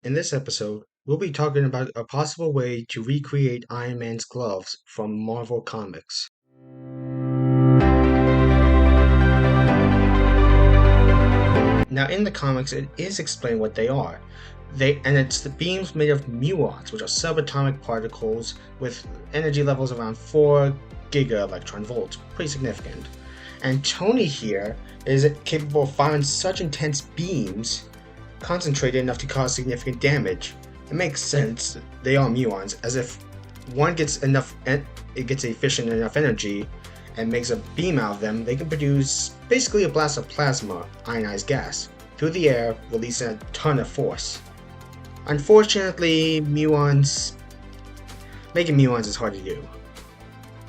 In this episode, we'll be talking about a possible way to recreate Iron Man's gloves from Marvel Comics. Now, in the comics, it is explained what they are. It's the beams made of muons, which are subatomic particles with energy levels around 4 giga electron volts, pretty significant. And Tony here is capable of firing such intense beams, concentrated enough to cause significant damage. It makes sense, they are muons, as if one gets efficient enough energy and makes a beam out of them, they can produce basically a blast of plasma, ionized gas, through the air, releasing a ton of force. Unfortunately, making muons is hard to do.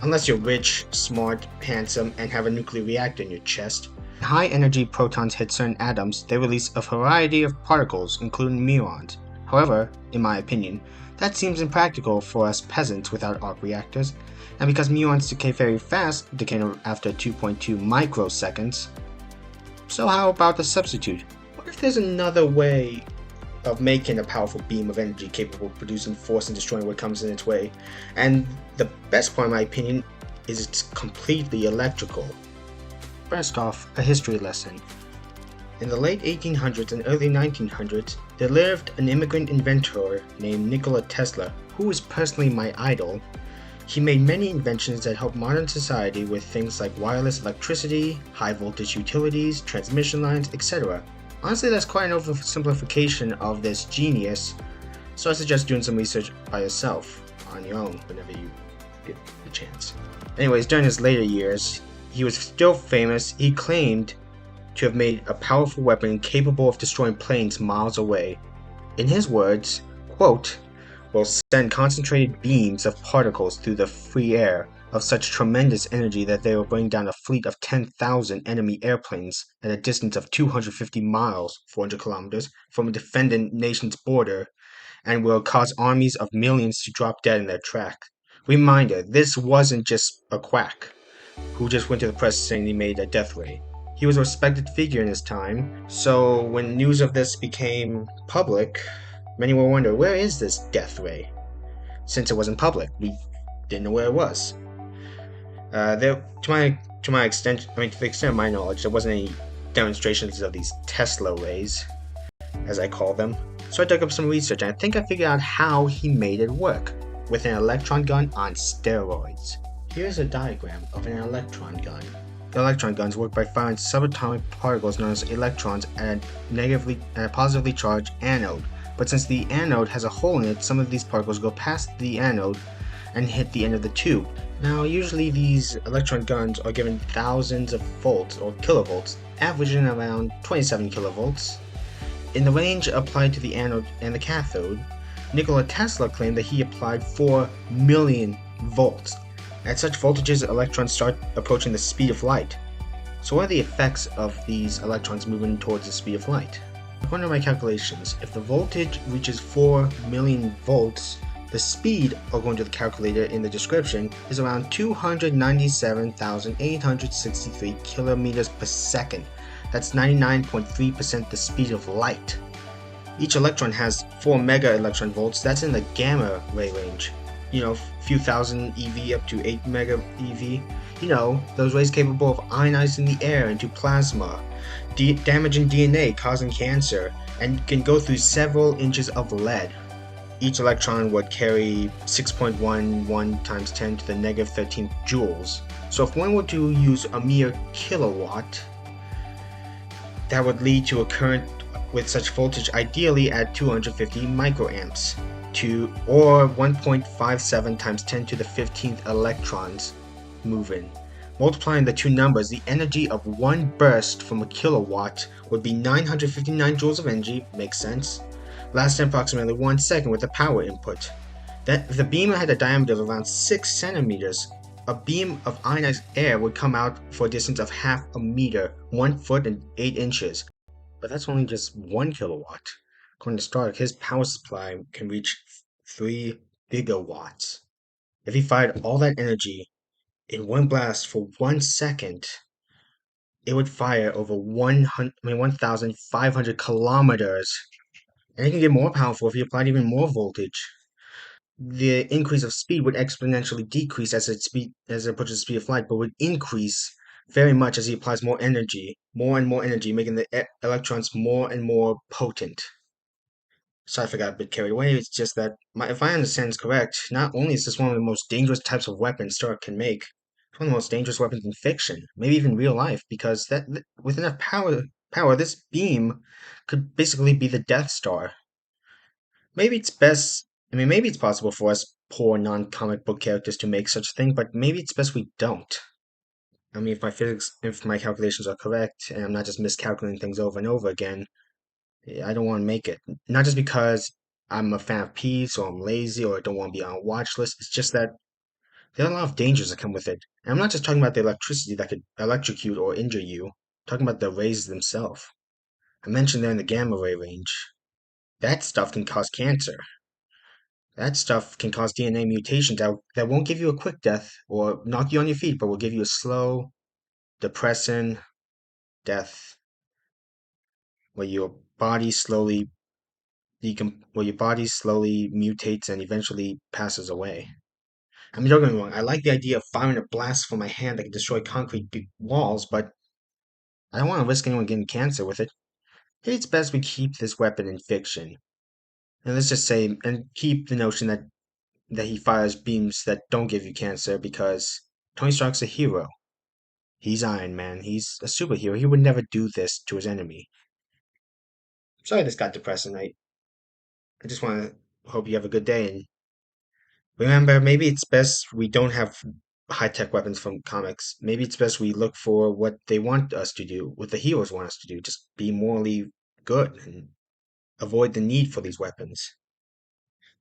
Unless you're rich, smart, handsome, and have a nuclear reactor in your chest. High energy protons hit certain atoms, they release a variety of particles, including muons. However, in my opinion, that seems impractical for us peasants without arc reactors, and because muons decay very fast, decaying after 2.2 microseconds. So how about a substitute? What if there's another way of making a powerful beam of energy capable of producing force and destroying what comes in its way? And the best part, in my opinion, is it's completely electrical. First off, a history lesson. In the late 1800s and early 1900s, there lived an immigrant inventor named Nikola Tesla, who was personally my idol. He made many inventions that helped modern society with things like wireless electricity, high voltage utilities, transmission lines, etc. Honestly, that's quite an oversimplification of this genius, so I suggest doing some research by yourself, on your own, whenever you get the chance. Anyways, during his later years, he was still famous. He claimed to have made a powerful weapon capable of destroying planes miles away. In his words, quote, "will send concentrated beams of particles through the free air of such tremendous energy that they will bring down a fleet of 10,000 enemy airplanes at a distance of 250 miles, 400 kilometers, from a defendant nation's border, and will cause armies of millions to drop dead in their track." Reminder, this wasn't just a quack who just went to the press saying he made a death ray. He was a respected figure in his time, so when news of this became public, many will wonder, where is this death ray? Since it wasn't public, we didn't know where it was. To the extent of my knowledge, there wasn't any demonstrations of these Tesla rays, as I call them. So I dug up some research, and I think I figured out how he made it work, with an electron gun on steroids. Here's a diagram of an electron gun. The electron guns work by firing subatomic particles known as electrons at a positively charged anode. But since the anode has a hole in it, some of these particles go past the anode and hit the end of the tube. Now, usually these electron guns are given thousands of volts or kilovolts, averaging around 27 kilovolts. In the range applied to the anode and the cathode, Nikola Tesla claimed that he applied 4 million volts. At such voltages, electrons start approaching the speed of light. So what are the effects of these electrons moving towards the speed of light? According to my calculations, if the voltage reaches 4 million volts, the speed, according to the calculator in the description, is around 297,863 kilometers per second. That's 99.3% the speed of light. Each electron has 4 mega electron volts, that's in the gamma ray range. Few thousand eV up to 8 mega eV. Those rays capable of ionizing the air into plasma, damaging DNA, causing cancer, and can go through several inches of lead. Each electron would carry 6.11 times 10 to the negative 13 joules. So if one were to use a mere kilowatt, that would lead to a current with such voltage ideally at 250 microamps. Or 1.57 times 10 to the 15th electrons moving. Multiplying the two numbers, the energy of one burst from a kilowatt would be 959 joules of energy, makes sense, lasting approximately 1 second with the power input. If the beam had a diameter of around 6 centimeters, a beam of ionized air would come out for a distance of half a meter, 1 foot and 8 inches. But that's only just 1 kilowatt. According to Stark, his power supply can reach 3 gigawatts. If he fired all that energy in one blast for 1 second, it would fire over 1,500 kilometers And it can get more powerful if you applied even more voltage. The increase of speed would exponentially decrease as it approaches the speed of light, but would increase very much as he applies more and more energy, making the electrons more and more potent. Sorry if I got a bit carried away. It's just that, if I understand is correct, not only is this one of the most dangerous types of weapons Star can make, it's one of the most dangerous weapons in fiction, maybe even real life, because with enough power, this beam could basically be the Death Star. Maybe it's best. I mean, maybe it's possible for us poor non-comic book characters to make such a thing, but maybe it's best we don't. I mean, if my calculations are correct, and I'm not just miscalculating things over and over again, I don't want to make it. Not just because I'm a fan of peace, or I'm lazy, or I don't want to be on a watch list. It's just that there are a lot of dangers that come with it. And I'm not just talking about the electricity that could electrocute or injure you. I'm talking about the rays themselves. I mentioned they're in the gamma ray range. That stuff can cause cancer. That stuff can cause DNA mutations that won't give you a quick death or knock you on your feet, but will give you a slow, depressing death where where your body slowly mutates and eventually passes away. I mean, don't get me wrong, I like the idea of firing a blast from my hand that can destroy concrete walls, but I don't want to risk anyone getting cancer with it. Maybe it's best we keep this weapon in fiction. And let's just say, and keep the notion that he fires beams that don't give you cancer because Tony Stark's a hero. He's Iron Man. He's a superhero. He would never do this to his enemy. Sorry this got depressing. I just want to hope you have a good day. And remember, maybe it's best we don't have high tech weapons from comics. Maybe it's best we look for what they want us to do, what the heroes want us to do. Just be morally good and avoid the need for these weapons.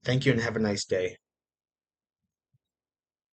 Thank you and have a nice day.